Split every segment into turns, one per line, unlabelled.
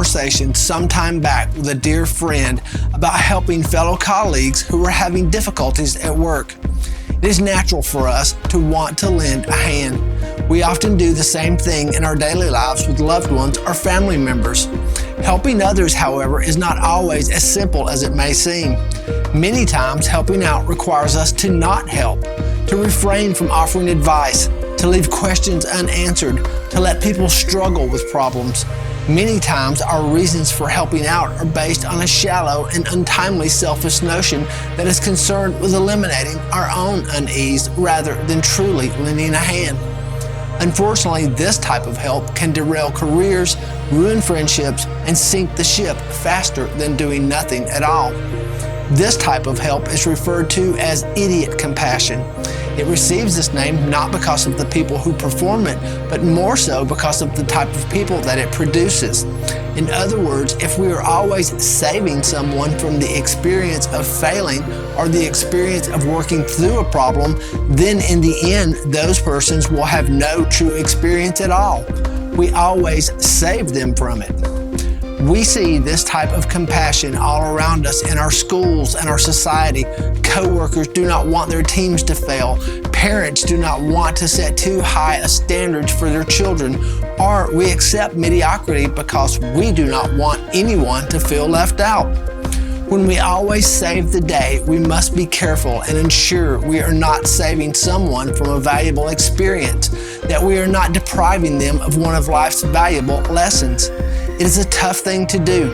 conversation some time back with a dear friend about helping fellow colleagues who were having difficulties at work. It is natural for us to want to lend a hand. We often do the same thing in our daily lives with loved ones or family members. Helping others, however, is not always as simple as it may seem. Many times, helping out requires us to not help, to refrain from offering advice, to leave questions unanswered, to let people struggle with problems. Many times, our reasons for helping out are based on a shallow and untimely selfish notion that is concerned with eliminating our own unease rather than truly lending a hand. Unfortunately, this type of help can derail careers, ruin friendships, and sink the ship faster than doing nothing at all. This type of help is referred to as idiot compassion. It receives this name not because of the people who perform it, but more so because of the type of people that it produces. In other words, if we are always saving someone from the experience of failing or the experience of working through a problem, then in the end, those persons will have no true experience at all. We always save them from it. We see this type of compassion all around us in our schools and our society. Coworkers do not want their teams to fail. Parents do not want to set too high a standards for their children. Or we accept mediocrity because we do not want anyone to feel left out. When we always save the day, we must be careful and ensure we are not saving someone from a valuable experience, that we are not depriving them of one of life's valuable lessons. It is a tough thing to do,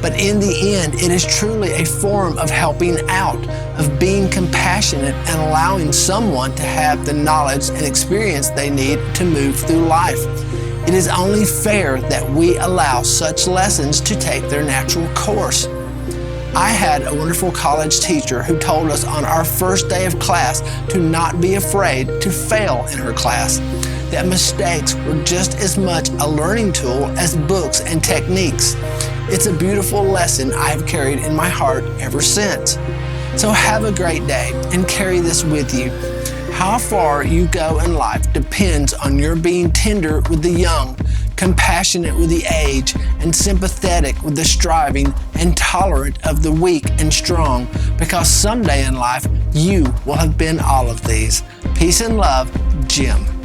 but in the end, it is truly a form of helping out, of being compassionate and allowing someone to have the knowledge and experience they need to move through life. It is only fair that we allow such lessons to take their natural course. I had a wonderful college teacher who told us on our first day of class to not be afraid to fail in her class, that mistakes were just as much a learning tool as books and techniques. It's a beautiful lesson I have carried in my heart ever since. So have a great day and carry this with you. How far you go in life depends on your being tender with the young, compassionate with the aged, and sympathetic with the striving, and tolerant of the weak and strong, because someday in life you will have been all of these. Peace and love, Jim.